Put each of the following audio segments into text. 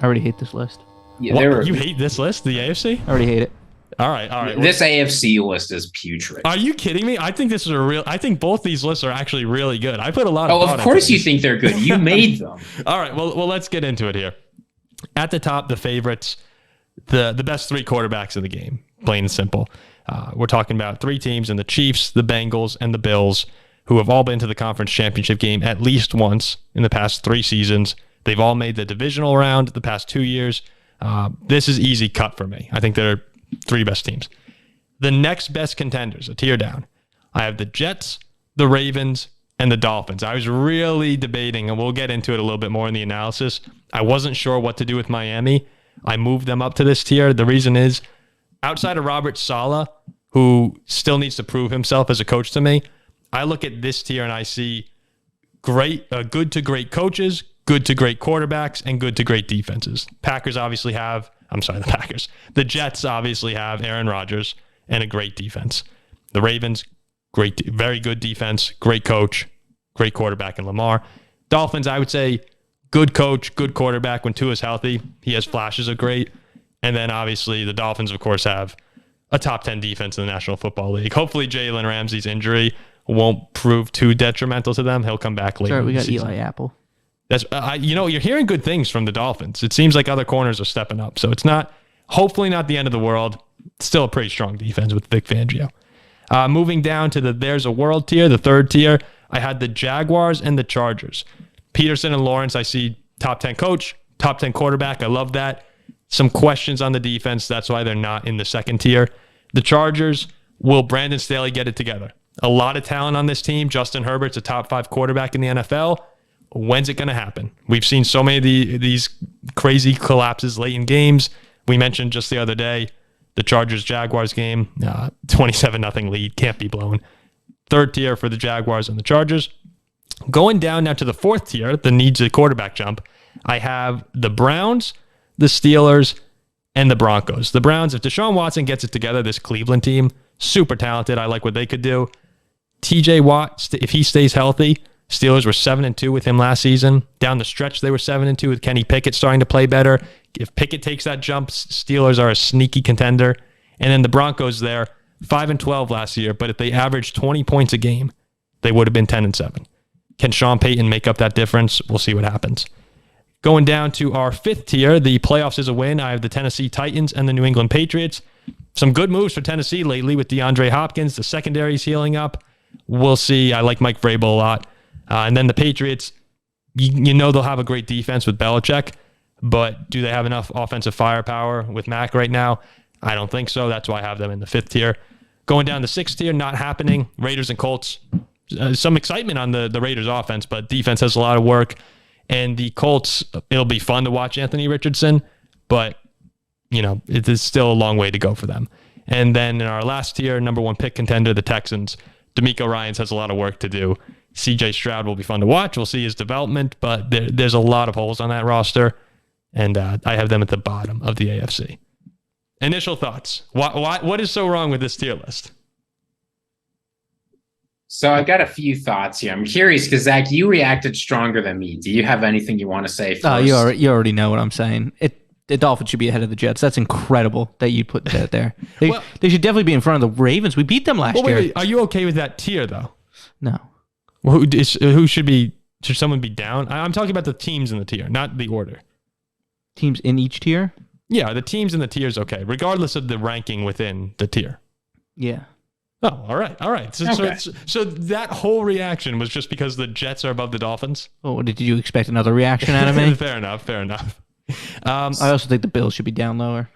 I already hate this list. Yeah, you hate this list, the AFC? I already hate it. All right. This AFC list is putrid. Are you kidding me? I think I think both these lists are actually really good. I put a lot of thought of course into you think they're good. You made them. All right. Well, let's get into it here. At the top, the favorites, the best three quarterbacks in the game, plain and simple. We're talking about three teams in the Chiefs, the Bengals, and the Bills, who have all been to the conference championship game at least once in the past 3 seasons. They've all made the divisional round the past 2 years. This is easy cut for me. I think they're 3 best teams. The next best contenders, a tier down, I have the Jets, the Ravens, and the Dolphins. I was really debating, and we'll get into it a little bit more in the analysis. I wasn't sure what to do with Miami. I moved them up to this tier. The reason is, outside of Robert Saleh, who still needs to prove himself as a coach to me, I look at this tier and I see good to great coaches, good to great quarterbacks, and good to great defenses. The Jets obviously have Aaron Rodgers and a great defense. The Ravens, very good defense, great coach, great quarterback in Lamar. Dolphins, I would say good coach, good quarterback when Tua's healthy. He has flashes of great. And then obviously the Dolphins, of course, have a top 10 defense in the National Football League. Hopefully Jalen Ramsey's injury won't prove too detrimental to them. He'll come back later. Sorry, we got Eli Apple. That's you're hearing good things from the Dolphins. It seems like other corners are stepping up. So it's hopefully not the end of the world. It's still a pretty strong defense with Vic Fangio. Moving down to there's a world tier, the third tier, I had the Jaguars and the Chargers. Peterson and Lawrence, I see top 10 coach, top 10 quarterback. I love that. Some questions on the defense. That's why they're not in the second tier. The Chargers, will Brandon Staley get it together? A lot of talent on this team. Justin Herbert's a top 5 quarterback in the NFL. When's it going to happen? We've seen so many of these crazy collapses late in games. We mentioned just the other day, the Chargers-Jaguars game, 27-0 lead, can't be blown. Third tier for the Jaguars and the Chargers. Going down now to the fourth tier, that needs a quarterback jump, I have the Browns, the Steelers, and the Broncos. The Browns, if Deshaun Watson gets it together, this Cleveland team, super talented. I like what they could do. TJ Watt, if he stays healthy, Steelers were 7-2 with him last season. Down the stretch, they were 7-2 with Kenny Pickett starting to play better. If Pickett takes that jump, Steelers are a sneaky contender. And then the Broncos there, 5-12 last year, but if they averaged 20 points a game, they would have been 10-7. Can Sean Payton make up that difference? We'll see what happens. Going down to our fifth tier, the playoffs is a win. I have the Tennessee Titans and the New England Patriots. Some good moves for Tennessee lately with DeAndre Hopkins. The secondary's healing up. We'll see. I like Mike Vrabel a lot. And then the Patriots, you know they'll have a great defense with Belichick, but do they have enough offensive firepower with Mac right now? I don't think so. That's why I have them in the fifth tier. Going down the sixth tier, not happening. Raiders and Colts. Some excitement on the Raiders offense, but defense has a lot of work. And the Colts, it'll be fun to watch Anthony Richardson, but it is still a long way to go for them. And then in our last tier, number 1 pick contender, the Texans. DeMeco Ryans has a lot of work to do. CJ Stroud will be fun to watch. We'll see his development, but there's a lot of holes on that roster, and I have them at the bottom of the AFC. Initial thoughts. What is so wrong with this tier list? So I've got a few thoughts here. I'm curious because, Zach, you reacted stronger than me. Do you have anything you want to say first? Oh, you already know what I'm saying. The Dolphins should be ahead of the Jets. That's incredible that you put that there. They should definitely be in front of the Ravens. We beat them last year. Wait, are you okay with that tier, though? No. Well, who should be? Should someone be down? I'm talking about the teams in the tier, not the order. Teams in each tier? Yeah, the teams in the tier is okay, regardless of the ranking within the tier. Yeah. Oh, all right. So that whole reaction was just because the Jets are above the Dolphins? Oh, did you expect another reaction out of me? Fair enough. I also think the Bills should be down lower.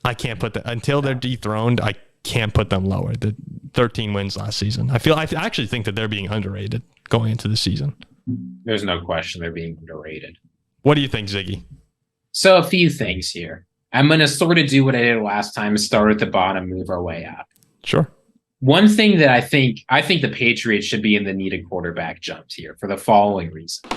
I can't put that until they're dethroned. I can't put them lower. The 13 wins last season. I actually think that they're being underrated going into the season. There's no question they're being underrated. What do you think, Ziggy? So a few things here. I'm going to sort of do what I did last time, start at the bottom, move our way up. Sure. One thing that I think the Patriots should be in the needed quarterback jump tier for the following reason.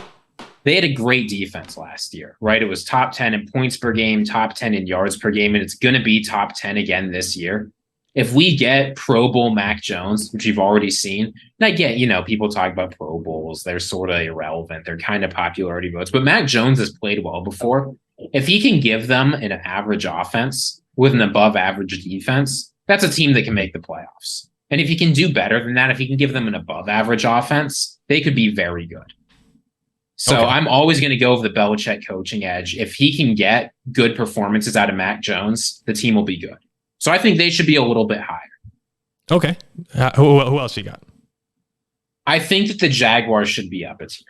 They had a great defense last year, right? It was top 10 in points per game, top 10 in yards per game, and it's going to be top 10 again this year. if we get Pro Bowl Mac Jones, which you've already seen, and I get, people talk about Pro Bowls, they're sort of irrelevant. They're kind of popularity votes, but Mac Jones has played well before. If he can give them an average offense with an above average defense, that's a team that can make the playoffs. And if he can do better than that, if he can give them an above average offense, they could be very good. So okay. I'm always going to go with the Belichick coaching edge. If he can get good performances out of Mac Jones, the team will be good. So I think they should be a little bit higher. Okay. Who else you got? I think that the Jaguars should be up a tier.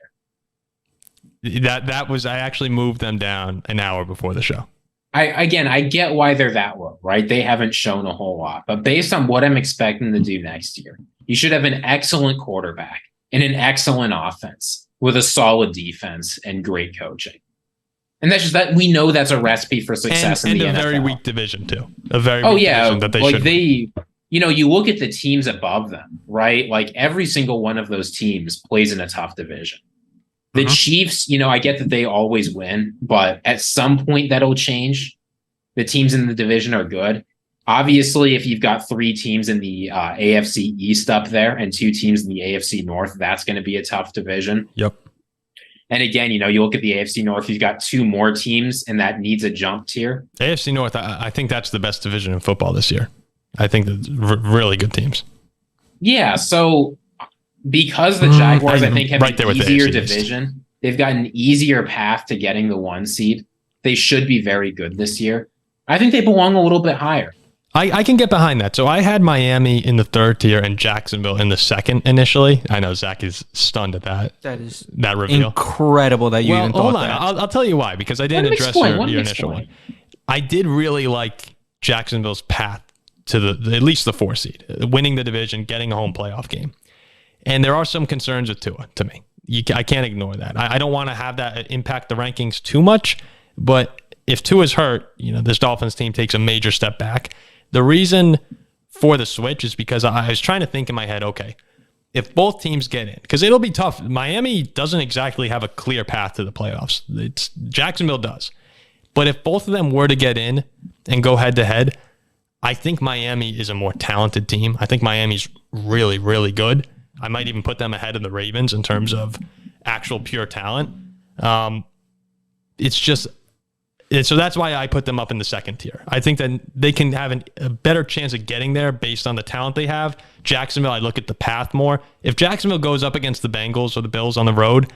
I actually moved them down an hour before the show. I get why they're that low, right? They haven't shown a whole lot. But based on what I'm expecting to do next year, you should have an excellent quarterback and an excellent offense with a solid defense and great coaching. And that's just that we know that's a recipe for success in the NFL. And a very weak division too. A very weak division that they should win. You look at the teams above them, right? Like every single one of those teams plays in a tough division. The Chiefs, I get that they always win, but at some point that'll change. The teams in the division are good. Obviously, if you've got 3 teams in the AFC East up there and 2 teams in the AFC North, that's going to be a tough division. Yep. And again, you look at the AFC North, you've got 2 more teams, and that needs a jump tier. AFC North, I think that's the best division in football this year. I think that's really good teams. Yeah, so because the Jaguars, I think, have an easier division, they've got an easier path to getting the 1 seed. They should be very good this year. I think they belong a little bit higher. I can get behind that. So I had Miami in the 3rd tier and Jacksonville in the 2nd initially. I know Zach is stunned at that. That reveal. Incredible that you even thought that. Hold on. I'll tell you why, because I didn't address your initial one. I did really like Jacksonville's path to at least the 4 seed, winning the division, getting a home playoff game. And there are some concerns with Tua to me. I can't ignore that. I don't want to have that impact the rankings too much, but if Tua's hurt, this Dolphins team takes a major step back. The reason for the switch is because I was trying to think in my head, okay, if both teams get in, because it'll be tough. Miami doesn't exactly have a clear path to the playoffs. Jacksonville does. But if both of them were to get in and go head to head, I think Miami is a more talented team. I think Miami's really, really good. I might even put them ahead of the Ravens in terms of actual pure talent. So that's why I put them up in the 2nd tier. I think that they can have a better chance of getting there based on the talent they have. Jacksonville, I look at the path more. If Jacksonville goes up against the Bengals or the Bills on the road,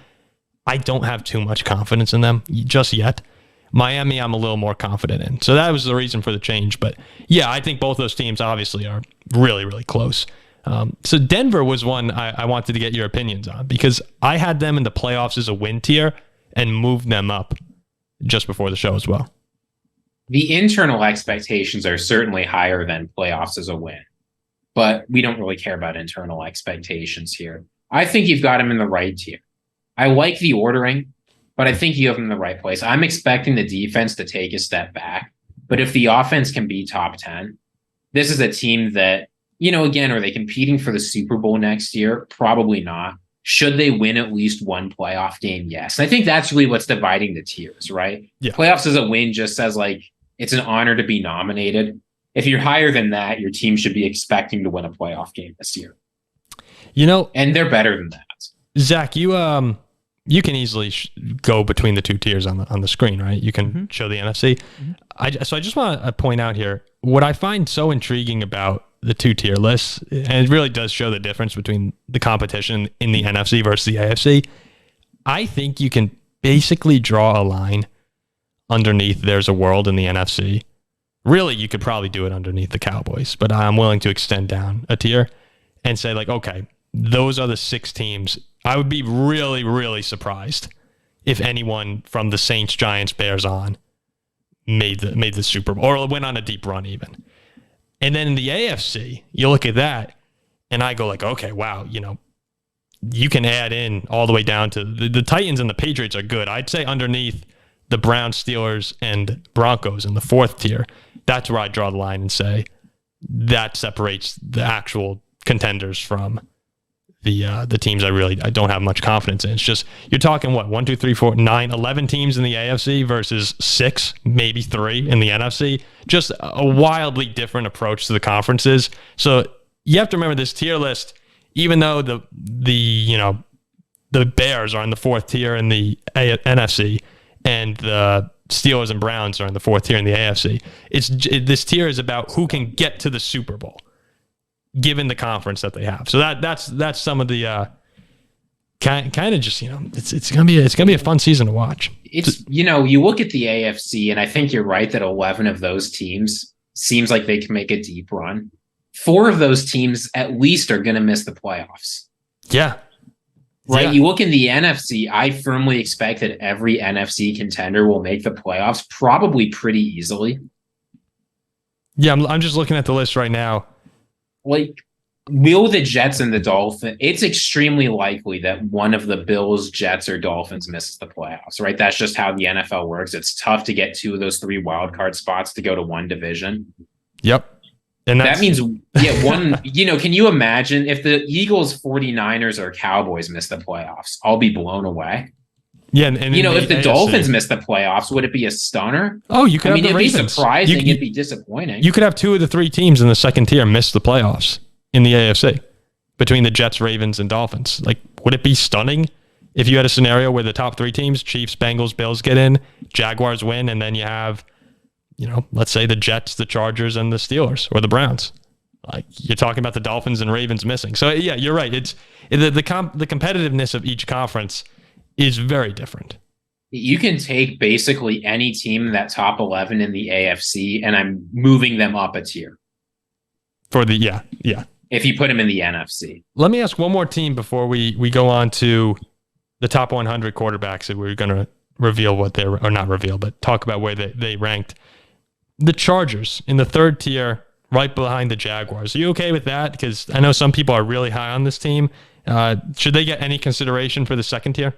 I don't have too much confidence in them just yet. Miami, I'm a little more confident in. So that was the reason for the change. But yeah, I think both those teams obviously are really, really close. So Denver was one I wanted to get your opinions on because I had them in the playoffs as a win tier and moved them up just before the show as well. The internal expectations are certainly higher than playoffs as a win, but we don't really care about internal expectations here. I think you've got them in the right tier. I like the ordering, but I think you have them in the right place. I'm expecting the defense to take a step back, but if the offense can be top 10, this is a team that, again, are they competing for the Super Bowl next year? Probably not. Should they win at least 1 playoff game? Yes. And I think that's really what's dividing the tiers, right? Yeah. Playoffs as a win just says it's an honor to be nominated. If you're higher than that, your team should be expecting to win a playoff game this year. And they're better than that. Zach, you can easily go between the 2 tiers on the screen, right? You can show the NFC. I just want to point out here, what I find so intriguing about the 2-tier lists, and it really does show the difference between the competition in the NFC versus the AFC. I think you can basically draw a line underneath there's a world in the NFC. Really, you could probably do it underneath the Cowboys, but I'm willing to extend down a tier and say okay, those are the 6 teams. I would be really, really surprised if anyone from the Saints, Giants, Bears on made the Super Bowl or went on a deep run even. And then in the AFC, you look at that, and I go okay, wow, you can add in all the way down to the Titans and the Patriots are good. I'd say underneath the Browns, Steelers, and Broncos in the 4th tier, that's where I draw the line and say that separates the actual contenders from the teams I don't have much confidence in. It's just, you're talking what, 1, 2, 3, 4, 9, 11 teams in the AFC versus 6, maybe 3 in the NFC. Just a wildly different approach to the conferences. So you have to remember this tier list, even though the Bears are in the 4th tier in the NFC and the Steelers and Browns are in the 4th tier in the AFC. This tier is about who can get to the Super Bowl, given the conference that they have. So that's some of the kind of just, it's gonna be a fun season to watch. It's, you look at the AFC, and I think you're right that 11 of those teams seems like they can make a deep run. 4 of those teams at least are going to miss the playoffs. Yeah. Right. Yeah. You look in the NFC, I firmly expect that every NFC contender will make the playoffs, probably pretty easily. Yeah, I'm just looking at the list right now. Like, will the Jets and the Dolphins, it's extremely likely that one of the Bills, Jets, or Dolphins misses the playoffs, right? That's just how the NFL works. It's tough to get 2 of those 3 wildcard spots to go to one division. Yep. And that means, one, can you imagine if the Eagles, 49ers, or Cowboys miss the playoffs? I'll be blown away. Yeah, and if the Dolphins miss the playoffs, would it be a stunner? Oh, you could have the Ravens. It'd be surprising. It'd be disappointing. You could have 2 of the 3 teams in the 2nd tier miss the playoffs in the AFC between the Jets, Ravens, and Dolphins. Like, would it be stunning if you had a scenario where the top 3 teams, Chiefs, Bengals, Bills, get in, Jaguars win, and then you have, let's say the Jets, the Chargers, and the Steelers or the Browns? Like, you're talking about the Dolphins and Ravens missing. So yeah, you're right. It's the competitiveness of each conference is very different. You can take basically any team in that top 11 in the AFC, and I'm moving them up a tier. For the, yeah. If you put them in the NFC. Let me ask one more team before we go on to the top 100 quarterbacks that we're going to reveal what they're, or not reveal, but talk about where they ranked. The Chargers in the 3rd tier, right behind the Jaguars. Are you okay with that? Because I know some people are really high on this team. Should they get any consideration for the 2nd tier?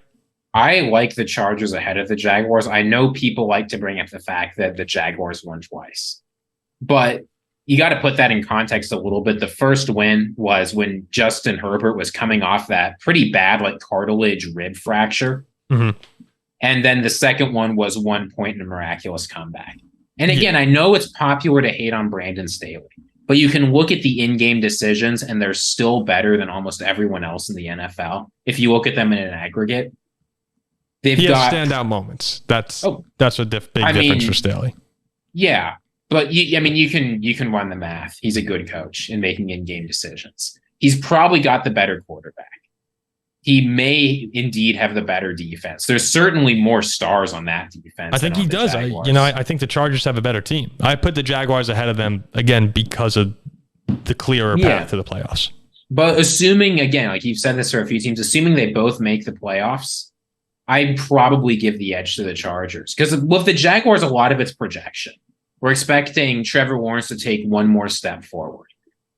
I like the Chargers ahead of the Jaguars. I know people like to bring up the fact that the Jaguars won twice, but you got to put that in context a little bit. The first win was when Justin Herbert was coming off that pretty bad, cartilage rib fracture. Mm-hmm. And then the second one was 1 point in a miraculous comeback. And again, I know it's popular to hate on Brandon Staley, but you can look at the in-game decisions and they're still better than almost everyone else in the NFL. If you look at them in an aggregate, he has standout moments. That's a big difference for Staley. Yeah, but you can run the math. He's a good coach in making in-game decisions. He's probably got the better quarterback. He may indeed have the better defense. There's certainly more stars on that defense. I think he does. I think the Chargers have a better team. I put the Jaguars ahead of them again because of the clearer path to the playoffs. But assuming, again, like you've said this for a few teams, assuming they both make the playoffs, I'd probably give the edge to the Chargers. Because with the Jaguars, a lot of it's projection. We're expecting Trevor Lawrence to take one more step forward.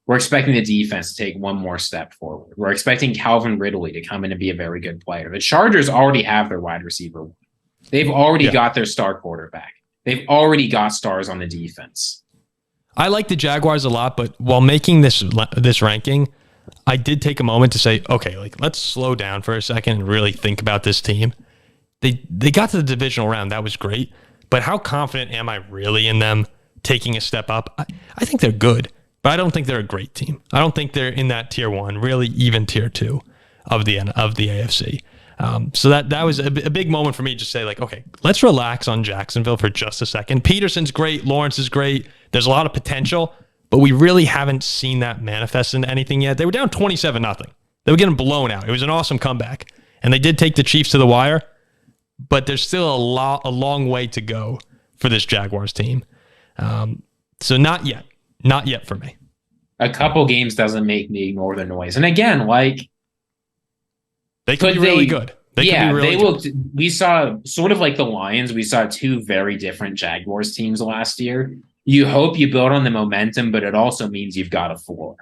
We're expecting the defense to take one more step forward. We're expecting Calvin Ridley to come in and be a very good player. The Chargers already have their wide receiver. They've already got their star quarterback. They've already got stars on the defense. I like the Jaguars a lot, but while making this ranking, I did take a moment to say, okay, let's slow down for a second and really think about this team. They got to the divisional round. That was great. But how confident am I really in them taking a step up? I think they're good. But I don't think they're a great team. I don't think they're in that tier 1, really even tier 2 of the AFC. So that was a big moment for me to say, okay, let's relax on Jacksonville for just a second. Peterson's great. Lawrence is great. There's a lot of potential, but we really haven't seen that manifest into anything yet. They were down 27-0. They were getting blown out. It was an awesome comeback. And they did take the Chiefs to the wire, but there's still a long way to go for this Jaguars team. So not yet. Not yet for me. A couple games doesn't make me ignore the noise. And again, they could be really good. We saw sort of like the Lions. We saw 2 very different Jaguars teams last year. You hope you build on the momentum, but it also means you've got a floor.